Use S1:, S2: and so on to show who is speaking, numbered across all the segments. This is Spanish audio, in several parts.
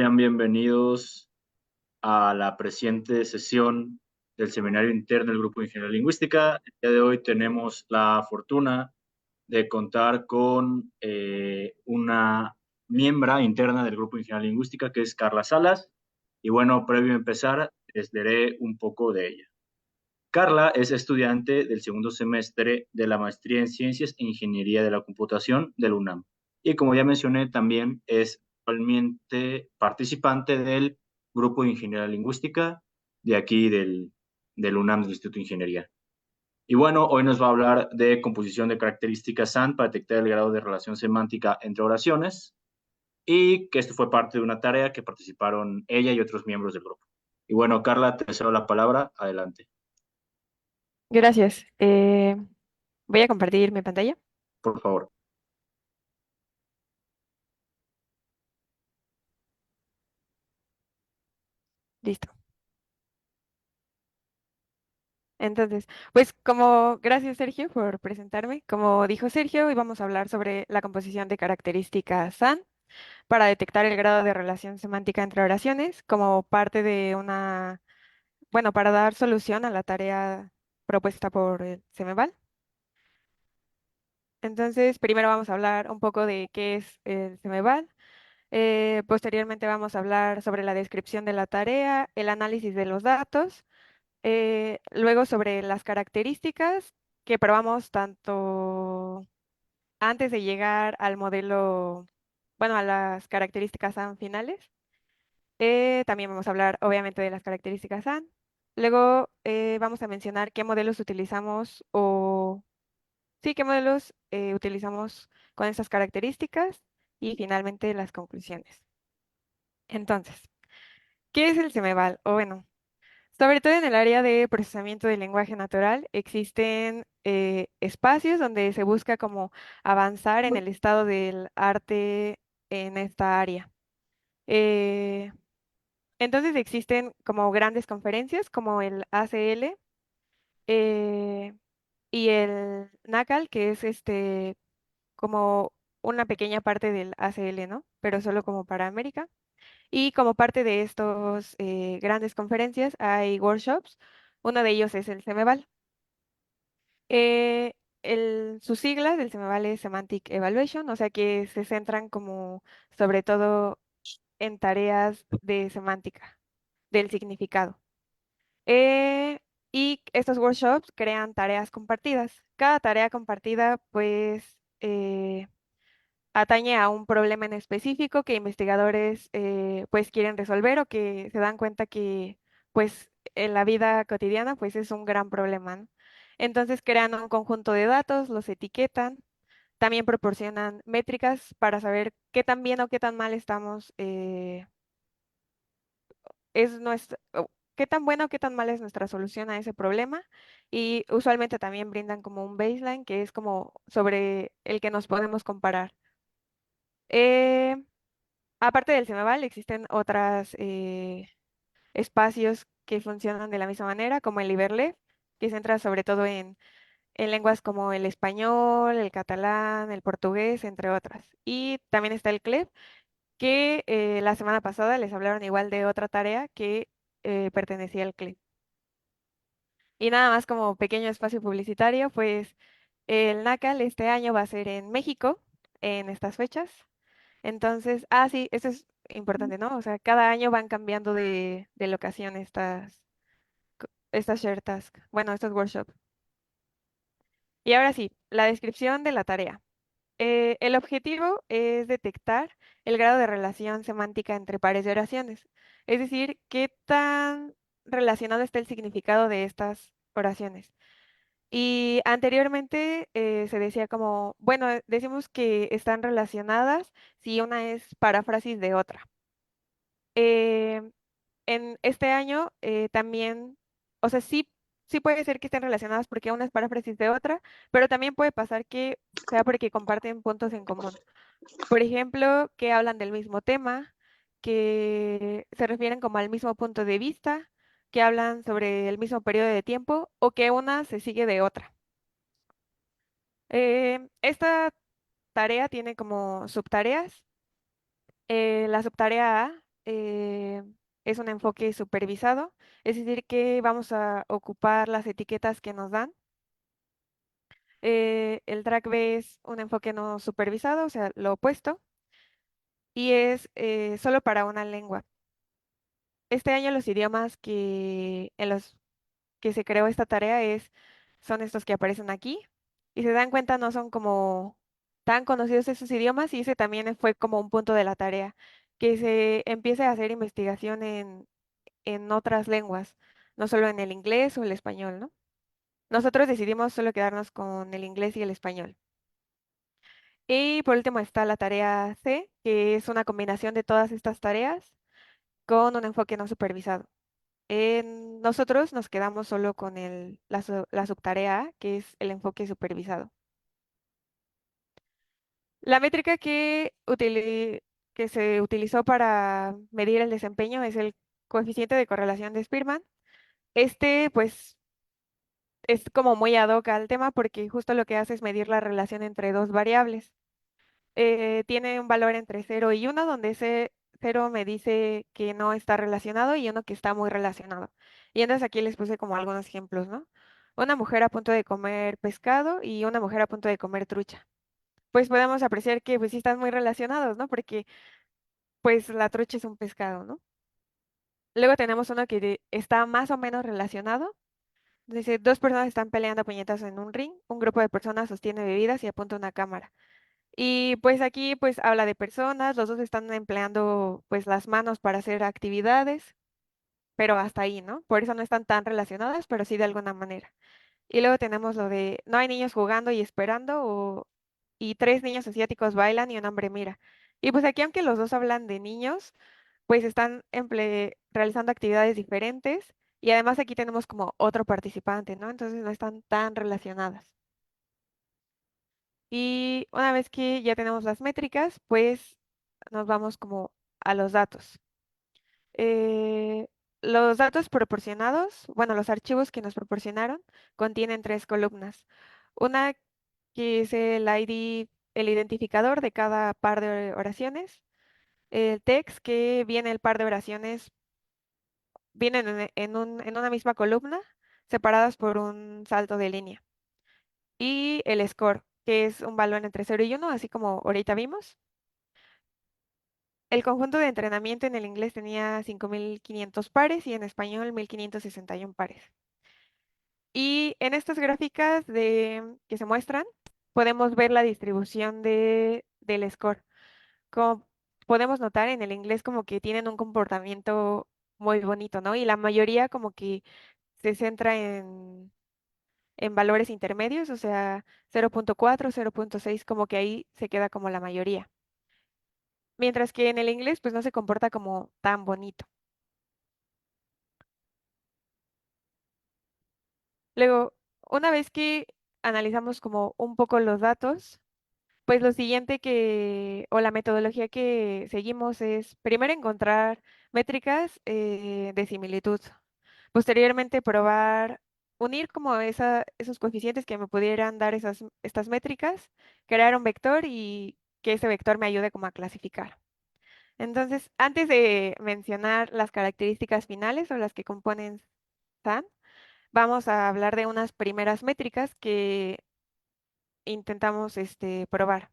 S1: Sean bienvenidos a la presente sesión del Seminario Interno del Grupo de Ingeniería Lingüística. El día de hoy tenemos la fortuna de contar con una miembro interna del Grupo de Ingeniería Lingüística, que es Carla Salas. Y bueno, previo a empezar, les daré un poco de ella. Carla es estudiante del segundo semestre de la Maestría en Ciencias e Ingeniería de la Computación del UNAM. Y como ya mencioné, también es actualmente participante del Grupo de Ingeniería Lingüística de aquí del UNAM, del Instituto de Ingeniería. Y bueno, hoy nos va a hablar de composición de características SANT para detectar el grado de relación semántica entre oraciones, y que esto fue parte de una tarea que participaron ella y otros miembros del grupo. Y bueno, Carla, te cedo la palabra. Adelante,
S2: Gracias. Voy a compartir mi pantalla.
S1: por favor.
S2: Listo. Entonces, pues gracias Sergio por presentarme. Como dijo Sergio, hoy vamos a hablar sobre la composición de características SAN para detectar el grado de relación semántica entre oraciones como parte de bueno, para dar solución a la tarea propuesta por el Ceneval. Entonces, primero vamos a hablar un poco de qué es el Ceneval. Posteriormente vamos a hablar sobre la descripción de la tarea, el análisis de los datos. Luego sobre las características que probamos tanto antes de llegar al modelo, bueno, a las características SAN finales. También vamos a hablar obviamente de las características SAN. Luego vamos a mencionar qué modelos utilizamos o sí, qué modelos utilizamos con estas características y finalmente las conclusiones. Entonces, ¿qué es el Ceneval? O bueno, sobre todo en el área de procesamiento del lenguaje natural, existen espacios donde se busca como avanzar en el estado del arte en esta área. Eh, entonces existen como grandes conferencias como el ACL eh, y el NACAL, que es como una pequeña parte del ACL, ¿no? Pero solo como para América. Y como parte de estos grandes conferencias hay workshops. Uno de ellos es el Cemeval. Eh, sus siglas del Cemeval es Semantic Evaluation, o sea que se centran como sobre todo en tareas de semántica, del significado. Eh, y estos workshops crean tareas compartidas. Cada tarea compartida, pues, atañe a un problema en específico que investigadores pues quieren resolver o que se dan cuenta que pues en la vida cotidiana pues es un gran problema, ¿no? Entonces crean un conjunto de datos, los etiquetan, también proporcionan métricas para saber qué tan bien o qué tan mal estamos, qué tan buena o qué tan mal es nuestra solución a ese problema, y usualmente también brindan como un baseline que es como sobre el que nos podemos comparar. Eh, Aparte del Cemeval, existen otros espacios que funcionan de la misma manera, como el Iberlef, que se centra sobre todo en lenguas como el español, el catalán, el portugués, entre otras. Y también está el CLEP, que la semana pasada les hablaron igual de otra tarea que pertenecía al CLEP. Y nada más como pequeño espacio publicitario, pues el NACAL este año va a ser en México, en estas fechas. Entonces, sí, eso es importante, ¿no? O sea, cada año van cambiando de locación estas share tasks, bueno, estos workshops. Y ahora sí, la descripción de la tarea. El objetivo es detectar el grado de relación semántica entre pares de oraciones, es decir, qué tan relacionado está el significado de estas oraciones. Y anteriormente se decía como, bueno, decimos que están relacionadas si una es paráfrasis de otra. Eh, en este año también, o sea, sí puede ser que estén relacionadas porque una es paráfrasis de otra, pero también puede pasar que sea porque comparten puntos en común. Por ejemplo, que hablan del mismo tema, que se refieren como al mismo punto de vista, que hablan sobre el mismo periodo de tiempo o que una se sigue de otra. Esta tarea tiene como subtareas. La subtarea A eh, es un enfoque supervisado, es decir, que vamos a ocupar las etiquetas que nos dan. El track B es un enfoque no supervisado, o sea, lo opuesto, y es solo para una lengua. Este año los idiomas que en los que se creó esta tarea son estos que aparecen aquí. Y se dan cuenta, no son como tan conocidos esos idiomas y ese también fue como un punto de la tarea, que se empiece a hacer investigación en otras lenguas, no solo en el inglés o el español, ¿no? Nosotros decidimos solo quedarnos con el inglés y el español. Y por último está la tarea C, que es una combinación de todas estas tareas con un enfoque no supervisado. Nosotros nos quedamos solo con la subtarea A, que es el enfoque supervisado. La métrica que se utilizó para medir el desempeño es el coeficiente de correlación de Spearman. Pues, es como muy ad hoc al tema porque justo lo que hace es medir la relación entre dos variables. Tiene un valor entre 0 y 1, donde ese 0 me dice que no está relacionado y 1 que está muy relacionado. Y entonces aquí les puse como algunos ejemplos, ¿no? Una mujer a punto de comer pescado y una mujer a punto de comer trucha. Pues podemos apreciar que pues sí están muy relacionados, ¿no? Porque pues la trucha es un pescado, ¿no? Luego tenemos uno que está más o menos relacionado. Dice, dos personas están peleando a puñetazos en un ring, un grupo de personas sostiene bebidas y apunta una cámara. Y pues aquí pues habla de personas, los dos están empleando pues las manos para hacer actividades, pero hasta ahí, ¿no? Por eso no están tan relacionadas, pero sí de alguna manera. Y luego tenemos lo de no hay niños jugando y esperando y tres niños asiáticos bailan y un hombre mira. Y pues aquí aunque los dos hablan de niños, pues están realizando actividades diferentes y además aquí tenemos como otro participante, ¿no? Entonces no están tan relacionadas. Y una vez que ya tenemos las métricas, pues nos vamos como a los datos. Eh, los datos proporcionados, bueno, los archivos que nos proporcionaron contienen tres columnas. Una que es el ID, el identificador de cada par de oraciones. El text, que viene el par de oraciones, vienen en una misma columna, separadas por un salto de línea. Y el score, que es un valor entre 0 y 1, así como ahorita vimos. El conjunto de entrenamiento en el inglés tenía 5.500 pares y en español 1.561 pares. Y en estas gráficas que se muestran, podemos ver la distribución del score. Como podemos notar, en el inglés como que tienen un comportamiento muy bonito, ¿no? Y la mayoría como que se centra en valores intermedios, o sea, 0.4, 0.6, como que ahí se queda como la mayoría. Mientras que en el inglés pues no se comporta como tan bonito. Luego, una vez que analizamos como un poco los datos, pues lo siguiente o la metodología que seguimos es primero encontrar métricas de similitud. Posteriormente probar, unir como esos coeficientes que me pudieran dar estas métricas, crear un vector y que ese vector me ayude como a clasificar. Entonces, antes de mencionar las características finales o las que componen SAN, vamos a hablar de unas primeras métricas que intentamos probar.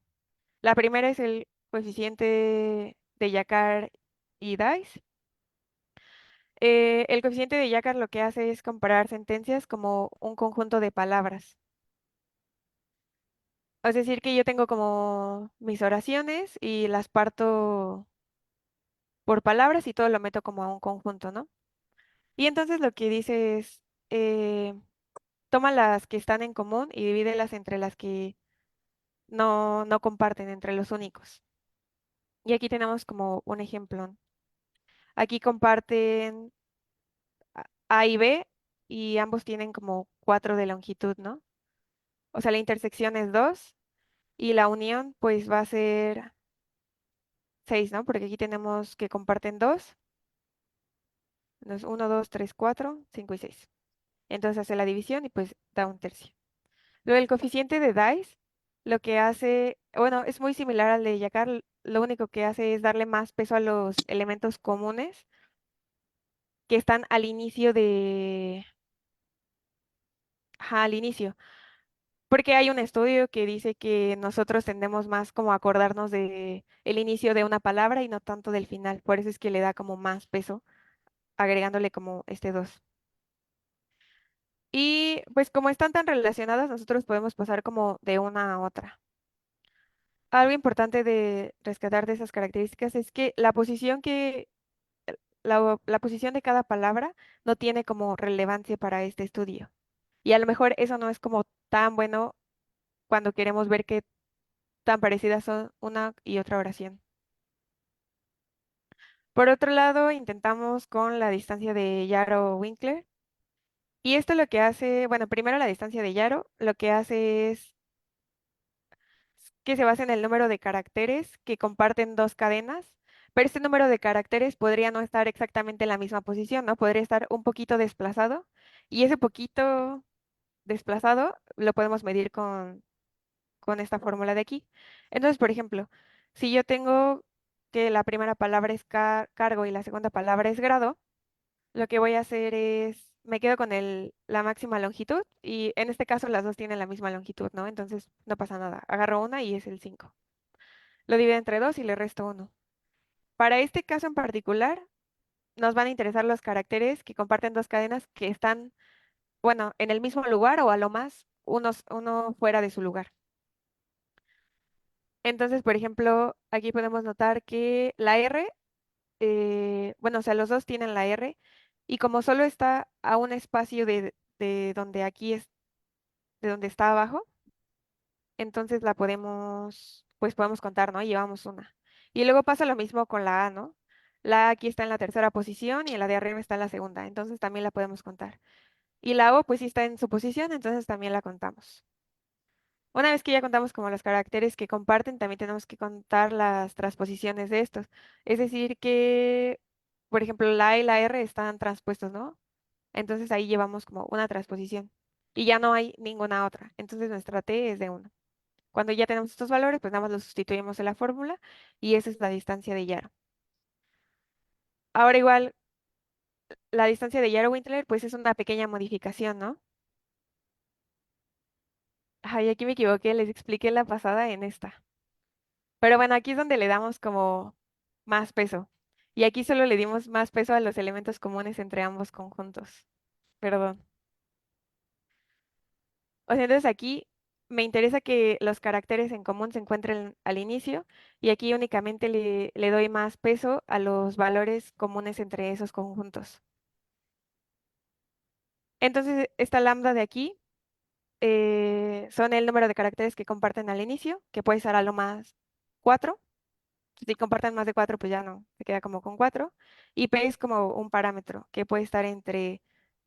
S2: La primera es el coeficiente de Yakar y Dice. El coeficiente de Yakar lo que hace es comparar sentencias como un conjunto de palabras. Es decir, que yo tengo como mis oraciones y las parto por palabras y todo lo meto como a un conjunto, ¿no? Y entonces lo que dice es, eh, toma las que están en común y divídelas entre las que no comparten, entre los únicos. Y aquí tenemos como un ejemplo. Aquí comparten A y B y ambos tienen como 4 de longitud, ¿no? O sea, la intersección es 2 y la unión pues va a ser 6, ¿no? Porque aquí tenemos que comparten 2. Entonces 1, 2, 3, 4, 5 y 6. Entonces hace la división y pues da un tercio. Luego el coeficiente de Dice lo que hace, bueno, es muy similar al de Yakar. lo único que hace es darle más peso a los elementos comunes que están al inicio ajá, al inicio. Porque hay un estudio que dice que nosotros tendemos más como a acordarnos de el inicio de una palabra y no tanto del final. Por eso es que le da como más peso, agregándole como este dos. Y pues como están tan relacionadas, nosotros podemos pasar como de una a otra. Algo importante de rescatar de esas características es que la posición de cada palabra no tiene como relevancia para este estudio. Y a lo mejor eso no es como tan bueno cuando queremos ver qué tan parecidas son una y otra oración. Por otro lado, intentamos con la distancia de Yarrow-Winkler. Y esto lo que hace, bueno, primero la distancia de Yarrow, lo que hace es que se basa en el número de caracteres que comparten dos cadenas, pero este número de caracteres podría no estar exactamente en la misma posición, ¿no? Podría estar un poquito desplazado y ese poquito desplazado lo podemos medir con esta fórmula de aquí. Entonces, por ejemplo, si yo tengo que la primera palabra es cargo y la segunda palabra es grado, lo que voy a hacer es, me quedo con la máxima longitud y en este caso las dos tienen la misma longitud, ¿no? Entonces no pasa nada. Agarro una y es el 5. Lo divido entre dos y le resto uno. Para este caso en particular, nos van a interesar los caracteres que comparten dos cadenas que están, bueno, en el mismo lugar o a lo más uno fuera de su lugar. Entonces, por ejemplo, aquí podemos notar que la R, bueno, o sea, los dos tienen la R y como solo está a un espacio de donde aquí es, de donde está abajo, entonces la podemos, pues podemos contar, ¿no? Llevamos una. Y luego pasa lo mismo con la A, ¿no? La A aquí está en la tercera posición y la de arriba está en la segunda, entonces también la podemos contar. Y la O, pues sí está en su posición, entonces también la contamos. Una vez que ya contamos como los caracteres que comparten, también tenemos que contar las transposiciones de estos. Es decir, que, por ejemplo, la A y la R están transpuestos, ¿no? Entonces ahí llevamos como una transposición y ya no hay ninguna otra. Entonces nuestra T es de uno. Cuando ya tenemos estos valores, pues nada más los sustituimos en la fórmula y esa es la distancia de Yarrow. Ahora igual, la distancia de Yarrow-Wintler, pues es una pequeña modificación, ¿no? Ay, aquí me equivoqué, les expliqué la pasada en esta. Pero bueno, aquí es donde le damos como más peso. Y aquí solo le dimos más peso a los elementos comunes entre ambos conjuntos. Perdón. O sea, entonces aquí me interesa que los caracteres en común se encuentren al inicio y aquí únicamente le doy más peso a los valores comunes entre esos conjuntos. Entonces, esta lambda de aquí son el número de caracteres que comparten al inicio, que puede ser a lo más 4. Si comparten más de 4, pues ya no, se queda como con 4. Y P es como un parámetro que puede estar entre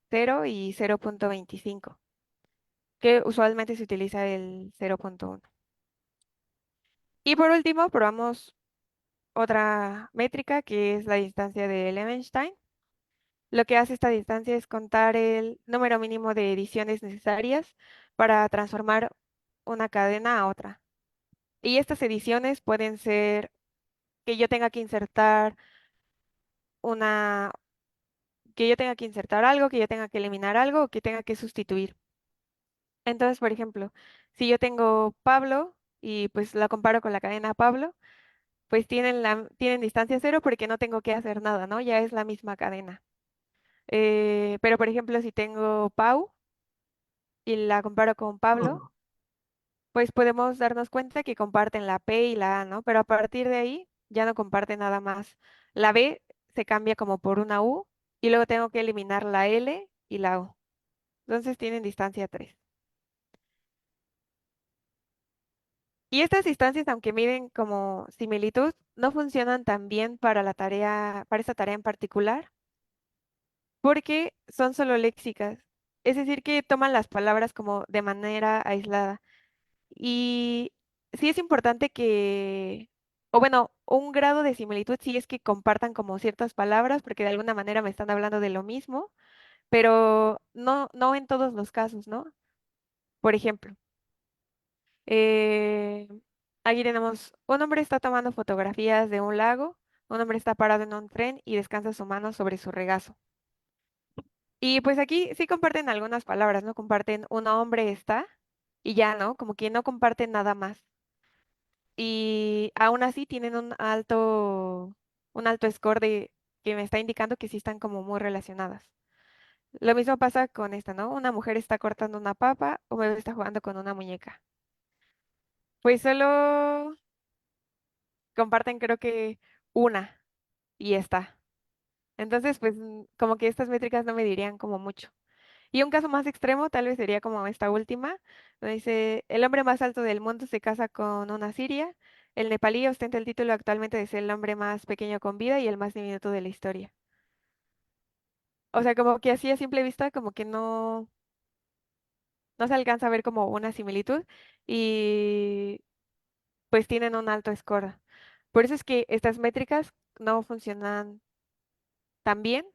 S2: 0 y 0.25, que usualmente se utiliza el 0.1. Y por último, probamos otra métrica que es la distancia de Levenstein. Lo que hace esta distancia es contar el número mínimo de ediciones necesarias para transformar una cadena a otra. Y estas ediciones pueden ser que yo tenga que insertar una, que yo tenga que insertar algo, que yo tenga que eliminar algo o que tenga que sustituir. Entonces, por ejemplo, si yo tengo Pablo y pues la comparo con la cadena Pablo, pues tienen distancia cero porque no tengo que hacer nada, ¿no? Ya es la misma cadena. Pero, por ejemplo, si tengo Pau y la comparo con Pablo, pues podemos darnos cuenta que comparten la P y la A, ¿no? Pero a partir de ahí ya no comparten nada más. La B se cambia como por una U y luego tengo que eliminar la L y la O. Entonces tienen distancia 3. Y estas distancias, aunque miden como similitud, no funcionan tan bien para la tarea, para esta tarea en particular, porque son solo léxicas. Es decir, que toman las palabras como de manera aislada. Y sí es importante o bueno, un grado de similitud sí es que compartan como ciertas palabras, porque de alguna manera me están hablando de lo mismo, pero no en todos los casos, ¿no? Por ejemplo, Aquí tenemos, un hombre está tomando fotografías de un lago, un hombre está parado en un tren y descansa su mano sobre su regazo. Y pues aquí sí comparten algunas palabras, ¿no? Comparten un hombre está y ya, ¿no? Como que no comparten nada más. Y aún así tienen un alto score de que me está indicando que sí están como muy relacionadas. Lo mismo pasa con esta, ¿no? Una mujer está cortando una papa, un bebé está jugando con una muñeca. Pues solo comparten creo que una y está. Entonces, pues como que estas métricas no me dirían como mucho. Y un caso más extremo tal vez sería como esta última, donde dice, el hombre más alto del mundo se casa con una siria, el nepalí ostenta el título actualmente de ser el hombre más pequeño con vida y el más diminuto de la historia. O sea, como que así a simple vista, como que no se alcanza a ver como una similitud y pues tienen un alto score. Por eso es que estas métricas no funcionan tan bien,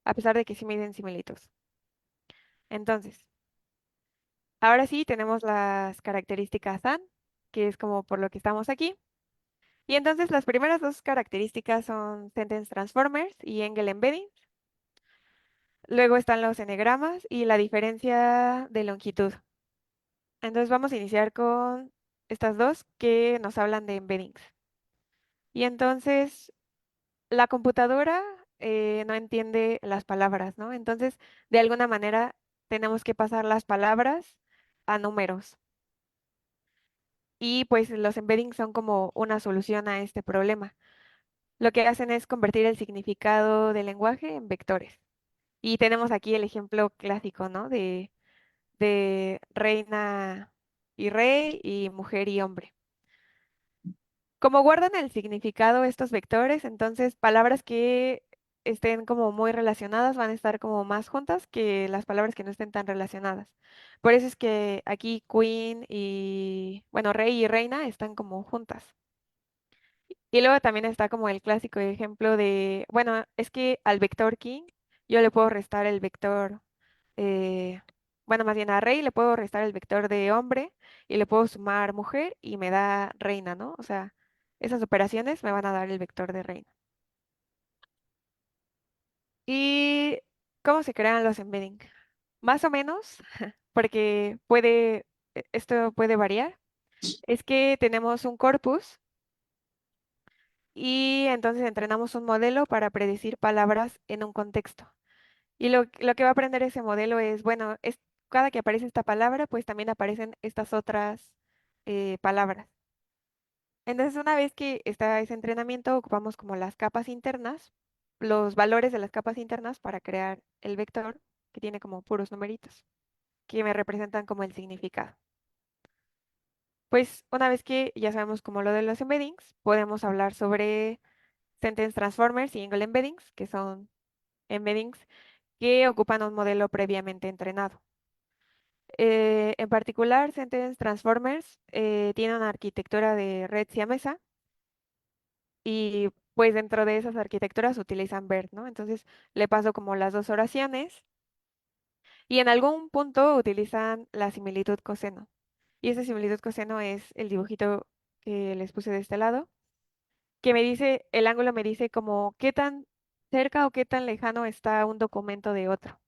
S2: a pesar de que sí miden similitudes. Entonces, ahora sí tenemos las características SAN, que es como por lo que estamos aquí. Y entonces las primeras dos características son Sentence Transformers y Angle Embedding. Luego están los enegramas y la diferencia de longitud. Entonces vamos a iniciar con estas dos que nos hablan de embeddings. Y entonces la computadora no entiende las palabras, ¿no? Entonces, de alguna manera tenemos que pasar las palabras a números. Y pues los embeddings son como una solución a este problema. Lo que hacen es convertir el significado del lenguaje en vectores. Y tenemos aquí el ejemplo clásico, ¿no? De reina y rey y mujer y hombre. Como guardan el significado estos vectores, entonces palabras que estén como muy relacionadas van a estar como más juntas que las palabras que no estén tan relacionadas. Por eso es que aquí queen y, bueno, rey y reina están como juntas. Y luego también está como el clásico ejemplo de, bueno, es que al vector king yo le puedo restar el vector, eh, bueno, más bien a rey le puedo restar el vector de hombre y le puedo sumar mujer y me da reina, ¿no? O sea, esas operaciones me van a dar el vector de reina. ¿Y cómo se crean los embedding? Más o menos, porque esto puede variar, es que tenemos un corpus y entonces entrenamos un modelo para predecir palabras en un contexto. Y lo que va a aprender ese modelo es, bueno, cada que aparece esta palabra, pues también aparecen estas otras palabras. Entonces, una vez que está ese entrenamiento, ocupamos como las capas internas, los valores de las capas internas para crear el vector, que tiene como puros numeritos, que me representan como el significado. Pues una vez que ya sabemos como lo de los embeddings, podemos hablar sobre Sentence Transformers y Angle Embeddings, que son embeddings que ocupan un modelo previamente entrenado. En particular, Sentence Transformers tiene una arquitectura de red siamesa y pues dentro de esas arquitecturas utilizan BERT, ¿no? Entonces le paso como las dos oraciones y en algún punto utilizan la similitud coseno. Y esa similitud coseno es el dibujito que les puse de este lado, que me dice, el ángulo me dice como qué tan cerca o qué tan lejano está un documento de otro.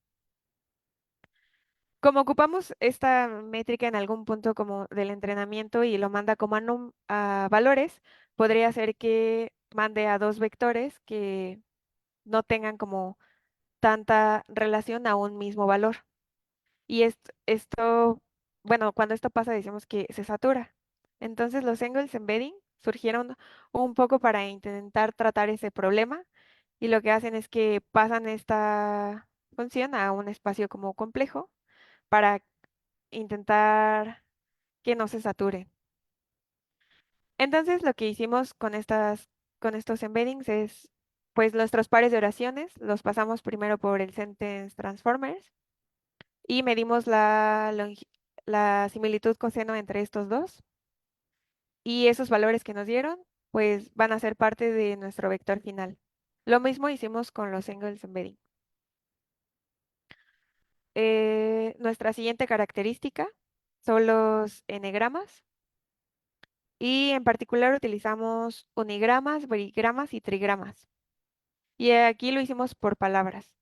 S2: Como ocupamos esta métrica en algún punto como del entrenamiento y lo manda como a valores, podría ser que mande a dos vectores que no tengan como tanta relación a un mismo valor. Y bueno, cuando esto pasa decimos que se satura. Entonces los angles embedding surgieron un poco para intentar tratar ese problema y lo que hacen es que pasan esta función a un espacio como complejo para intentar que no se sature. Entonces lo que hicimos con estos embeddings es, pues nuestros pares de oraciones los pasamos primero por el sentence transformers y medimos la similitud coseno entre estos dos y esos valores que nos dieron, pues van a ser parte de nuestro vector final. Lo mismo hicimos con los angles embedding. Nuestra siguiente característica son los enegramas. Y en particular utilizamos unigramas, bigramas y trigramas. Y aquí lo hicimos por palabras.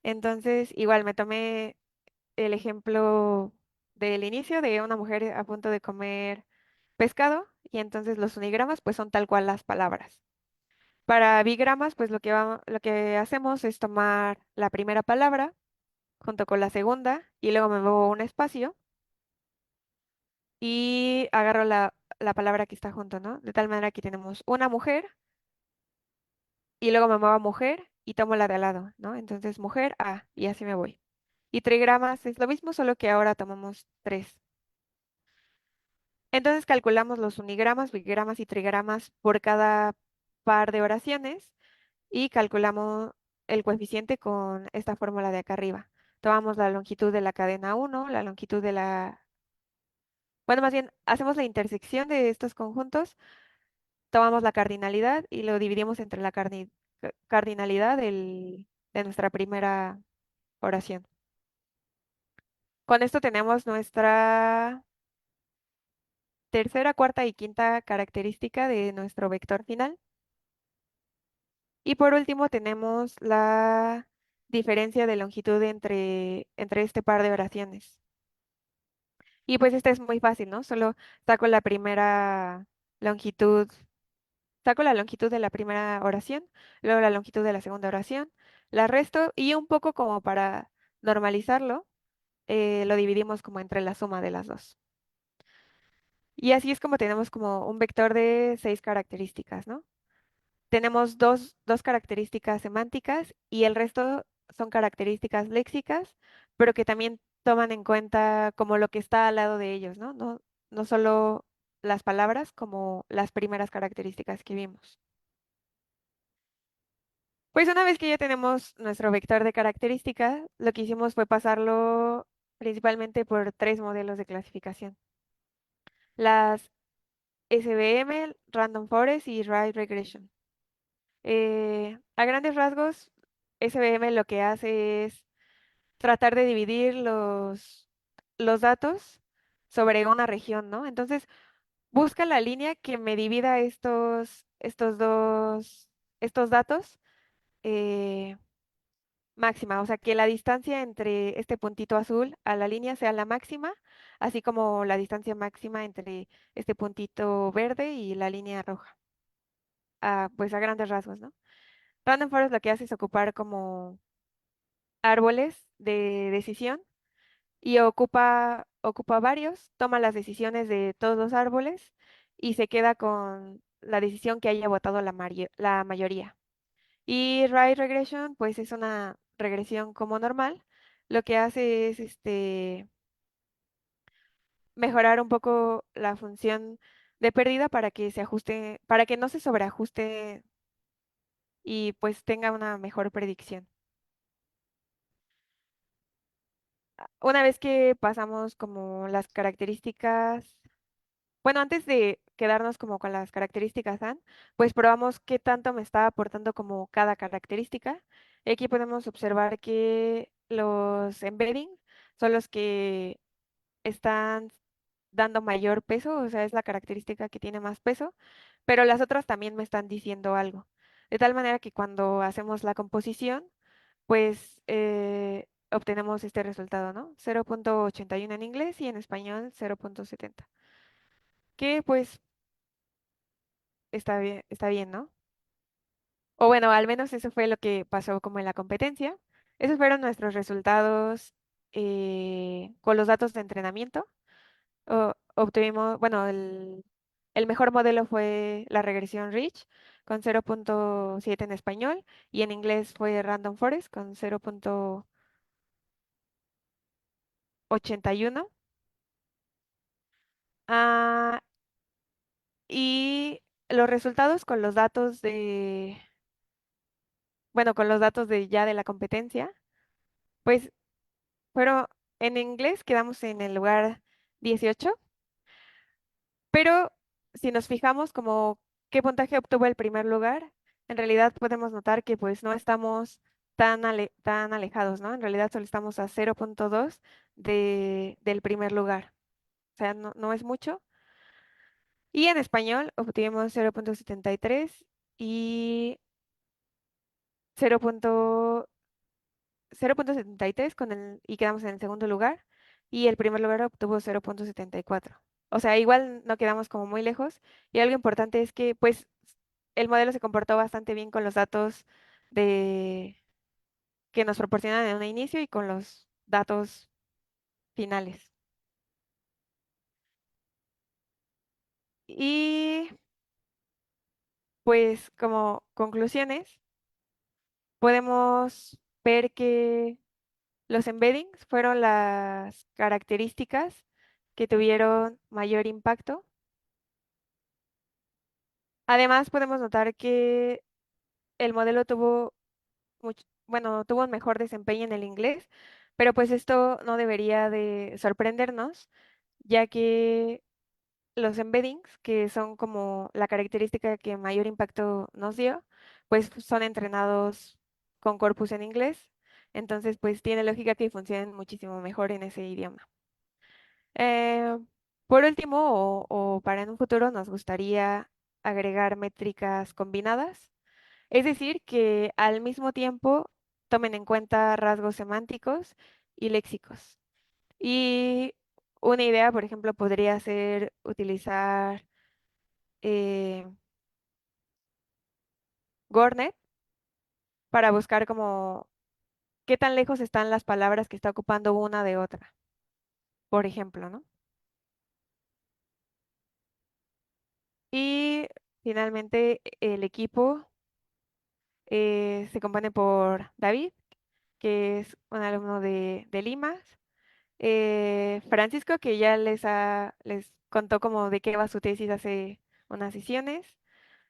S2: Entonces, igual me tomé el ejemplo del inicio de una mujer a punto de comer pescado y entonces los unigramas pues son tal cual las palabras. Para bigramas pues lo que hacemos es tomar la primera palabra junto con la segunda y luego me muevo un espacio y agarro la palabra que está junto, ¿no? De tal manera que tenemos una mujer y luego me muevo a mujer y tomo la de al lado, ¿no? Entonces mujer, y así me voy. Y trigramas es lo mismo, solo que ahora tomamos tres. Entonces calculamos los unigramas, bigramas y trigramas por cada par de oraciones y calculamos el coeficiente con esta fórmula de acá arriba. Tomamos la longitud de la cadena uno, la longitud de la... Bueno, más bien, hacemos la intersección de estos conjuntos, tomamos la cardinalidad y lo dividimos entre la cardinalidad de nuestra primera oración. Con esto tenemos nuestra tercera, cuarta y quinta característica de nuestro vector final. Y por último tenemos la diferencia de longitud entre este par de oraciones. Y pues esta es muy fácil, ¿no? Solo saco la primera longitud, saco la longitud de la primera oración, luego la longitud de la segunda oración, la resto y un poco como para normalizarlo, lo dividimos como entre la suma de las dos. Y así es como tenemos como un vector de 6 características, ¿no? Tenemos dos características semánticas y el resto son características léxicas, pero que también toman en cuenta como lo que está al lado de ellos, ¿no? No solo las palabras como las primeras características que vimos. Pues una vez que ya tenemos nuestro vector de características, lo que hicimos fue pasarlo principalmente por 3 modelos de clasificación. Las SVM, Random Forest y Right Regression. A grandes rasgos, SVM lo que hace es tratar de dividir los datos sobre una región, ¿no? Entonces, busca la línea que me divida estos datos eh, máxima, o sea, que la distancia entre este puntito azul a la línea sea la máxima, así como la distancia máxima entre este puntito verde y la línea roja. Pues a grandes rasgos, ¿no? Random Forest lo que hace es ocupar como árboles de decisión y ocupa varios, toma las decisiones de todos los árboles y se queda con la decisión que haya votado la mayoría. Y Right Regression, pues es una regresión como normal. Lo que hace es mejorar un poco la función de pérdida para que se ajuste, para que no se sobreajuste y pues tenga una mejor predicción. Una vez que pasamos como las características, bueno, antes de quedarnos como con las características AND, pues probamos qué tanto me está aportando como cada característica. Y aquí podemos observar que los embedding son los que están dando mayor peso, o sea, es la característica que tiene más peso, pero las otras también me están diciendo algo. De tal manera que cuando hacemos la composición, pues obtenemos este resultado, ¿no? 0.81 en inglés y en español 0.70. Que pues está bien, ¿no? O bueno, al menos eso fue lo que pasó como en la competencia. Esos fueron nuestros resultados con los datos de entrenamiento. Obtuvimos, bueno, el mejor modelo fue la regresión Rich con 0.7 en español y en inglés fue Random Forest con 0.81. Ah, y los resultados con los datos bueno, con los datos de ya de la competencia, pues fueron en inglés quedamos en el lugar 18, pero si nos fijamos como qué puntaje obtuvo el primer lugar, en realidad podemos notar que pues no estamos tan alejados, ¿no? En realidad solo estamos a 0.2 del primer lugar. O sea, no es mucho. Y en español obtuvimos 0.73 y 0.73 y quedamos en el segundo lugar. Y el primer lugar obtuvo 0.74. O sea, igual no quedamos como muy lejos. Y algo importante es que pues el modelo se comportó bastante bien con los datos de que nos proporcionan en un inicio y con los datos finales. Y pues como conclusiones, podemos ver que los embeddings fueron las características que tuvieron mayor impacto. Además, podemos notar que el modelo tuvo bueno, tuvo un mejor desempeño en el inglés, pero pues esto no debería de sorprendernos, ya que los embeddings, que son como la característica que mayor impacto nos dio, pues son entrenados con corpus en inglés. Entonces, pues tiene lógica que funcionen muchísimo mejor en ese idioma. Eh, por último, o para en un futuro, nos gustaría agregar métricas combinadas, es decir, que al mismo tiempo tomen en cuenta rasgos semánticos y léxicos. Y una idea, por ejemplo, podría ser utilizar eh, Gornet para buscar como qué tan lejos están las palabras que está ocupando una de otra, por ejemplo, ¿no? Y finalmente el equipo se compone por David, que es un alumno de Limas, Francisco, que ya les contó como de qué va su tesis hace unas sesiones,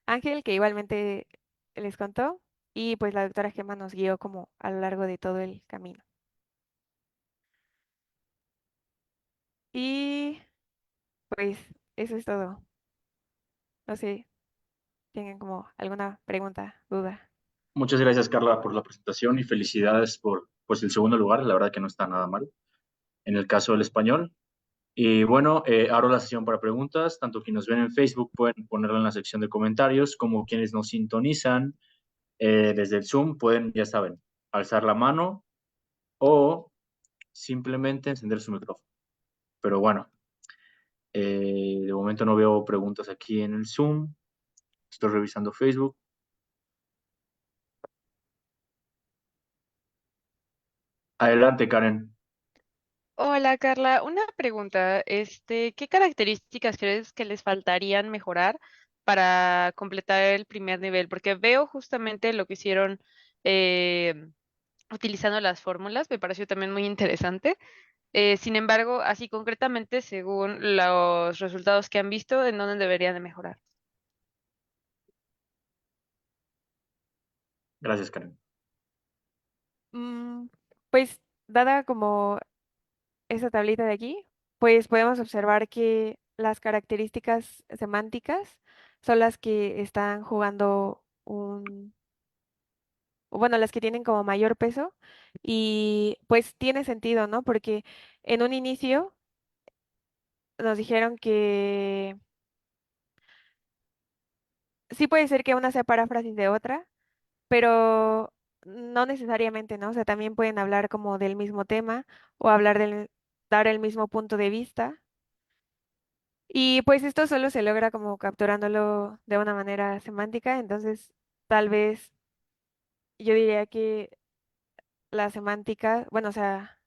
S2: Ángel, que igualmente les contó, y pues la doctora Gemma nos guió como a lo largo de todo el camino. Y pues eso es todo. No sé, ¿tienen como alguna pregunta, duda?
S1: Muchas gracias, Carla, por la presentación y felicidades por pues, el segundo lugar. La verdad que no está nada mal en el caso del español. Y bueno, abro la sesión para preguntas. Tanto quienes nos ven en Facebook pueden ponerla en la sección de comentarios, como quienes nos sintonizan desde el Zoom pueden, ya saben, alzar la mano o simplemente encender su micrófono. Pero bueno, de momento no veo preguntas aquí en el Zoom. Estoy revisando Facebook. Adelante, Karen.
S3: Hola Carla, una pregunta, ¿qué características crees que les faltarían mejorar para completar el primer nivel? Porque veo justamente lo que hicieron eh, utilizando las fórmulas, me pareció también muy interesante. Sin embargo, así concretamente, según los resultados que han visto, ¿en dónde deberían de mejorar?
S1: Gracias, Karen.
S2: Mm, pues dada como esa tablita de aquí, pues podemos observar que las características semánticas son las que están jugando o bueno, las que tienen como mayor peso y pues tiene sentido, ¿no? Porque en un inicio nos dijeron que sí puede ser que una sea paráfrasis de otra, pero no necesariamente, ¿no? O sea, también pueden hablar como del mismo tema o dar el mismo punto de vista. Y pues esto solo se logra como capturándolo de una manera semántica, entonces tal vez yo diría que la semántica, bueno, o sea,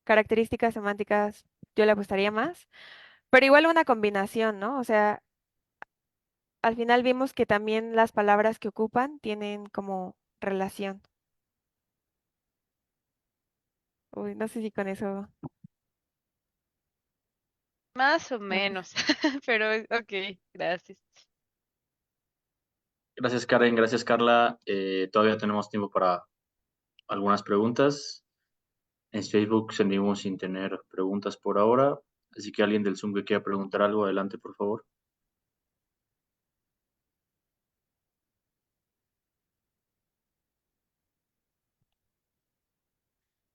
S2: características semánticas yo le apostaría más, pero igual una combinación, ¿no? O sea, al final vimos que también las palabras que ocupan tienen como relación. Uy, no sé si con eso.
S3: Más o
S2: Ah,
S3: menos, pero ok, gracias.
S1: Gracias, Karen. Gracias, Carla. Todavía tenemos tiempo para algunas preguntas. En Facebook seguimos sin tener preguntas por ahora. Así que alguien del Zoom que quiera preguntar algo, adelante, por favor.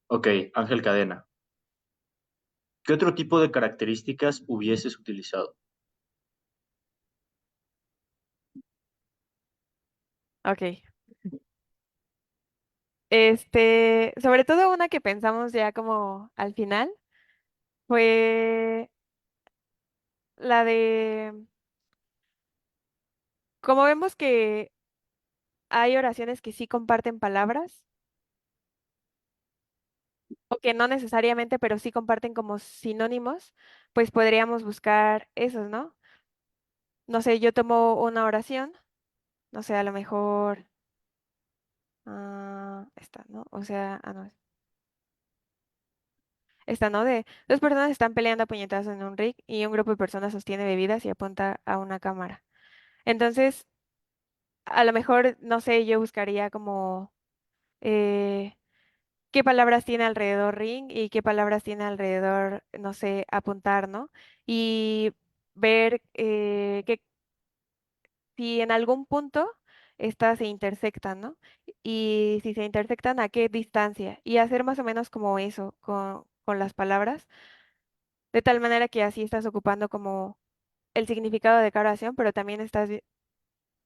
S1: Ok, Ángel Cadena. ¿Qué otro tipo de características hubieses utilizado?
S2: Ok. Sobre todo una que pensamos ya como al final fue la de, como vemos que hay oraciones que sí comparten palabras, o que no necesariamente, pero sí comparten como sinónimos, pues podríamos buscar esos, ¿no? No sé, yo tomo una oración, no sé, a lo mejor, esta, ¿no? O sea, no, esta, ¿no? De dos personas están peleando a puñetazos en un ring y un grupo de personas sostiene bebidas y apunta a una cámara. Entonces, a lo mejor, no sé, yo buscaría como eh, qué palabras tiene alrededor ring y qué palabras tiene alrededor, no sé, apuntar, ¿no? Y ver que si en algún punto estas se intersectan, ¿no? Y si se intersectan, ¿a qué distancia? Y hacer más o menos como eso con las palabras, de tal manera que así estás ocupando como el significado de cada oración, pero también estás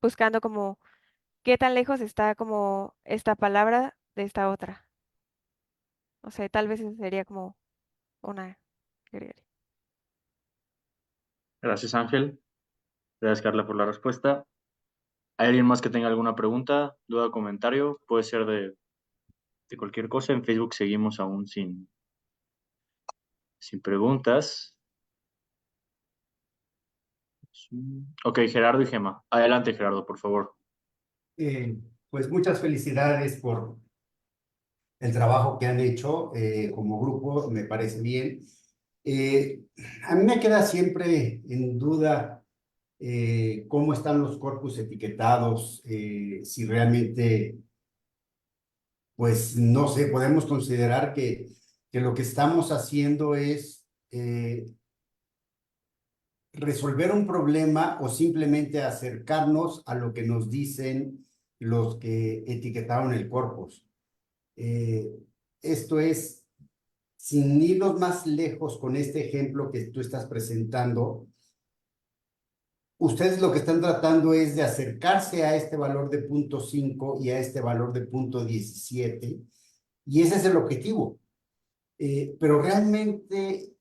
S2: buscando como qué tan lejos está como esta palabra de esta otra. O sea, tal vez esa sería como una que agregaría.
S1: Gracias, Ángel. Gracias, Carla, por la respuesta. ¿Hay alguien más que tenga alguna pregunta, duda o comentario? Puede ser de cualquier cosa. En Facebook seguimos aún sin preguntas. Ok, Gerardo y Gema. Adelante, Gerardo, por favor.
S4: Eh, pues muchas felicidades por el trabajo que han hecho como grupo, me parece bien. Eh, a mí me queda siempre en duda cómo están los corpus etiquetados, si realmente, pues no sé, podemos considerar que lo que estamos haciendo es resolver un problema o simplemente acercarnos a lo que nos dicen los que etiquetaron el corpus. Eh, Esto es, sin irnos más lejos con este ejemplo que tú estás presentando, ustedes lo que están tratando es de acercarse a este valor de 0.5 y a este valor de 0.17, y ese es el objetivo. Pero realmente,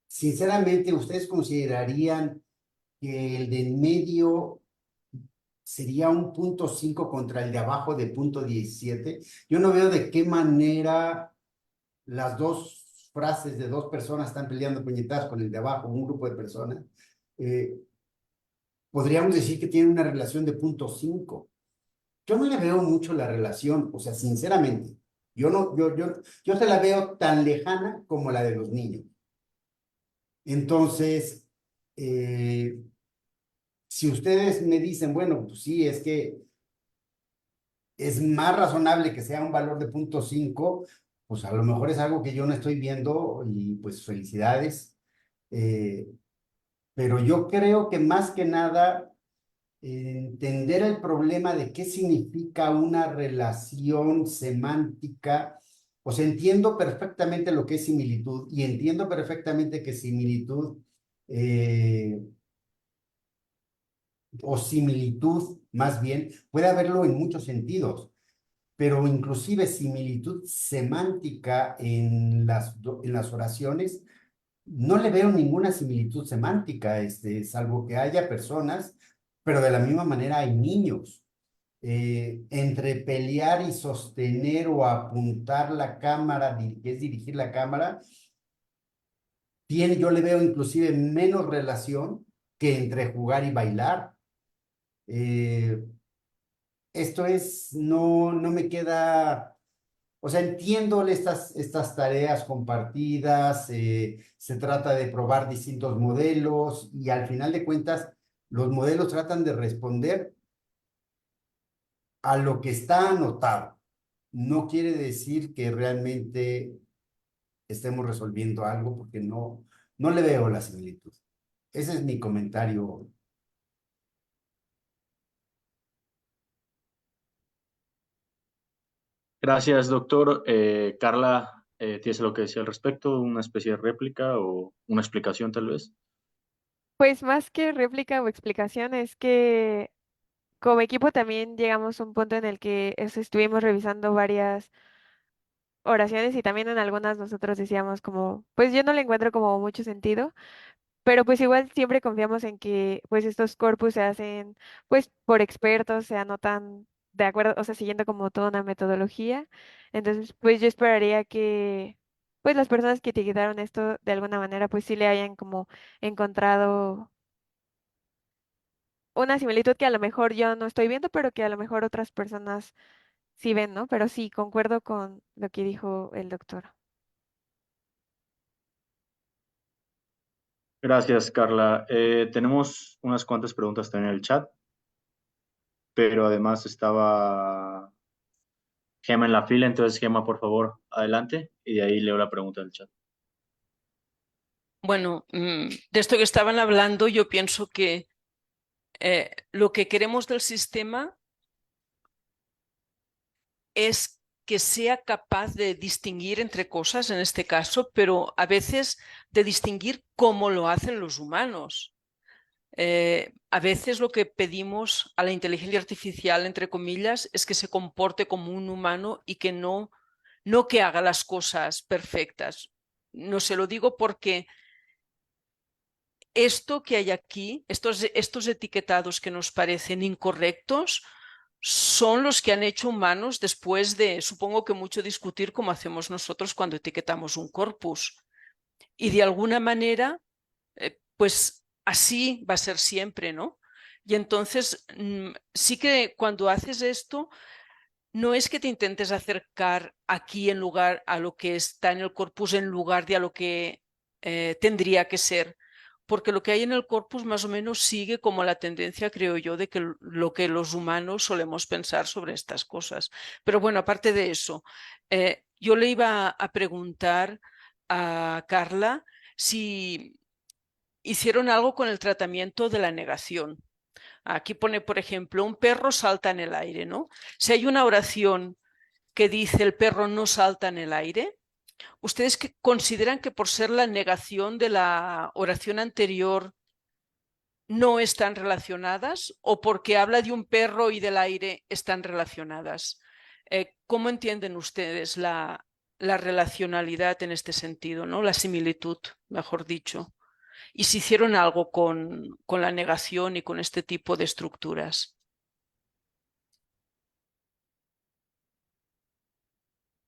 S4: sinceramente, ¿ustedes considerarían que el de en medio sería un 0.5 contra el de abajo de 0.17? Yo no veo de qué manera las dos frases de dos personas están peleando puñetadas con el de abajo, un grupo de personas, eh, podríamos decir que tienen una relación de 0.5. Yo no le veo mucho la relación, o sea, sinceramente, yo se la veo tan lejana como la de los niños. Entonces, eh, si ustedes me dicen, bueno, pues sí, es que es más razonable que sea un valor de 0.5, pues a lo mejor es algo que yo no estoy viendo y pues felicidades. Eh, pero yo creo que más que nada, entender el problema de qué significa una relación semántica, o sea, entiendo perfectamente lo que es similitud y entiendo perfectamente que similitud eh, o similitud más bien puede haberlo en muchos sentidos, pero inclusive similitud semántica en las oraciones, no le veo ninguna similitud semántica, salvo que haya personas, pero de la misma manera hay niños. Entre pelear y sostener o apuntar la cámara, que es dirigir la cámara, yo le veo inclusive menos relación que entre jugar y bailar. Eh, no me queda. O sea, entiendo estas tareas compartidas, se trata de probar distintos modelos y al final de cuentas los modelos tratan de responder a lo que está anotado. No quiere decir que realmente estemos resolviendo algo porque no le veo la similitud. Ese es mi comentario.
S1: Gracias, doctor. Carla, ¿tienes algo que decir al respecto? ¿Una especie de réplica o una explicación tal vez?
S2: Pues más que réplica o explicación es que como equipo también llegamos a un punto en el que estuvimos revisando varias oraciones y también en algunas nosotros decíamos como, pues yo no le encuentro como mucho sentido, pero pues igual siempre confiamos en que pues estos corpus se hacen pues por expertos, se anotan de acuerdo, o sea, siguiendo como toda una metodología. Entonces, pues yo esperaría que pues las personas que etiquetaron esto de alguna manera pues sí le hayan como encontrado una similitud que a lo mejor yo no estoy viendo, pero que a lo mejor otras personas sí ven, ¿no? Pero sí, concuerdo con lo que dijo el doctor.
S1: Gracias, Carla. Tenemos unas cuantas preguntas también en el chat, pero además estaba Gema en la fila, entonces Gema, por favor, adelante y de ahí leo la pregunta del chat.
S5: Bueno, de esto que estaban hablando, yo pienso que lo que queremos del sistema es que sea capaz de distinguir entre cosas, en este caso, pero a veces de distinguir cómo lo hacen los humanos. A veces lo que pedimos a la inteligencia artificial, entre comillas, es que se comporte como un humano y que no que haga las cosas perfectas. No se lo digo porque esto que hay aquí, estos etiquetados que nos parecen incorrectos, son los que han hecho humanos después de, supongo que mucho discutir como hacemos nosotros cuando etiquetamos un corpus. Y de alguna manera, pues así va a ser siempre, ¿no? Y entonces, sí que cuando haces esto, no es que te intentes acercar aquí en lugar a lo que está en el corpus en lugar de a lo que tendría que ser, porque lo que hay en el corpus más o menos sigue como la tendencia, creo yo, de que lo que los humanos solemos pensar sobre estas cosas. Pero bueno, aparte de eso, yo le iba a preguntar a Carla si hicieron algo con el tratamiento de la negación. Aquí pone, por ejemplo, un perro salta en el aire, ¿no? Si hay una oración que dice el perro no salta en el aire, ¿ustedes consideran que por ser la negación de la oración anterior no están relacionadas o porque habla de un perro y del aire están relacionadas? ¿Cómo entienden ustedes la relacionalidad en este sentido, ¿no? La similitud, mejor dicho? Y si hicieron algo con la negación y con este tipo de estructuras.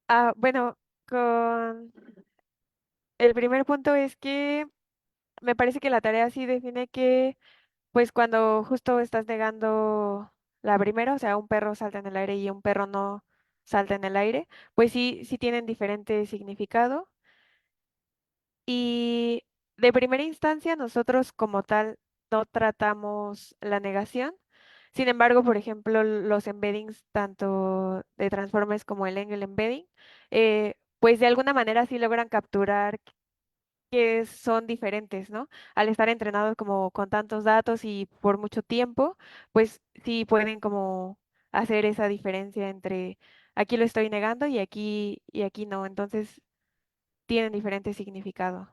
S2: Ah, bueno, con el primer punto es que me parece que la tarea sí define que, pues cuando justo estás negando la primera, o sea, un perro salta en el aire y un perro no salta en el aire, pues sí, sí tienen diferente significado. Y de primera instancia, nosotros como tal no tratamos la negación. Sin embargo, por ejemplo, los embeddings, tanto de Transformers como el Angle Embedding, pues de alguna manera sí logran capturar que son diferentes, ¿no? Al estar entrenados como con tantos datos y por mucho tiempo, pues sí pueden como hacer esa diferencia entre aquí lo estoy negando y aquí no. Entonces tienen diferente significado.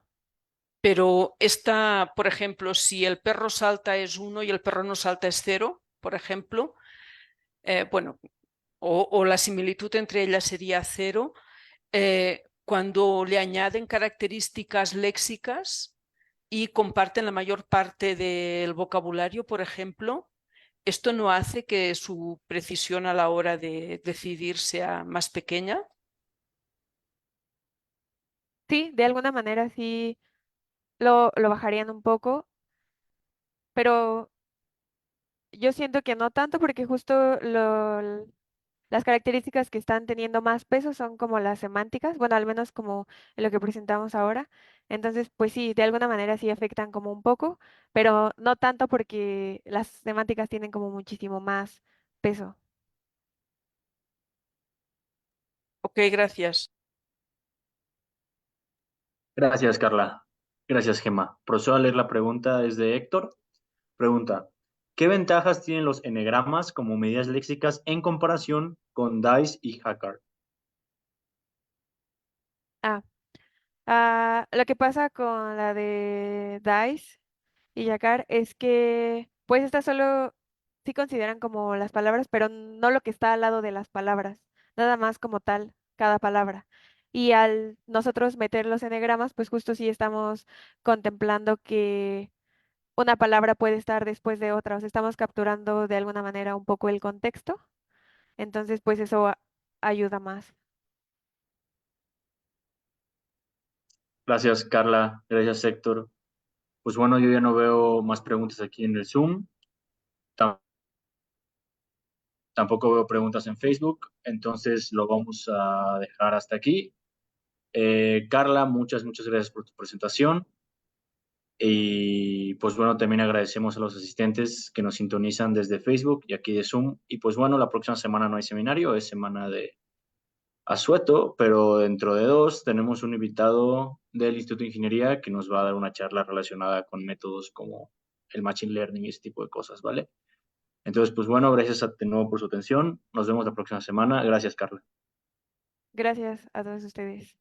S5: Pero esta, por ejemplo, si el perro salta es 1 y el perro no salta es 0, por ejemplo, bueno, o la similitud entre ellas sería 0, cuando le añaden características léxicas y comparten la mayor parte del vocabulario, por ejemplo, ¿esto no hace que su precisión a la hora de decidir sea más pequeña?
S2: Sí, de alguna manera sí lo bajarían un poco, pero yo siento que no tanto porque justo las características que están teniendo más peso son como las semánticas, bueno, al menos como en lo que presentamos ahora. Entonces, pues sí, de alguna manera sí afectan como un poco, pero no tanto porque las semánticas tienen como muchísimo más peso.
S5: Ok, gracias.
S1: Gracias, Carla. Gracias, Gema. Procedo a leer la pregunta, es de Héctor. Pregunta, ¿qué ventajas tienen los enegramas como medidas léxicas en comparación con DICE y Hackard?
S2: Ah, lo que pasa con la de DICE y Yakar es que, pues, esta solo sí consideran como las palabras, pero no lo que está al lado de las palabras, nada más como tal, cada palabra. Y al nosotros meter los enegramas, pues justo sí estamos contemplando que una palabra puede estar después de otra, o sea, estamos capturando de alguna manera un poco el contexto, entonces pues eso ayuda más.
S1: Gracias, Carla. Gracias, Héctor. Pues bueno, yo ya no veo más preguntas aquí en el Zoom. Tam- Tampoco veo preguntas en Facebook, entonces lo vamos a dejar hasta aquí. Carla, muchas gracias por tu presentación. Y pues bueno, también agradecemos a los asistentes que nos sintonizan desde Facebook y aquí de Zoom. Y pues bueno, la próxima semana no hay seminario, es semana de asueto, pero dentro de 2 tenemos un invitado del Instituto de Ingeniería que nos va a dar una charla relacionada con métodos como el Machine Learning y ese tipo de cosas, ¿vale? Entonces, pues bueno, gracias de nuevo por su atención. Nos vemos la próxima semana. Gracias, Carla.
S2: Gracias a todos ustedes.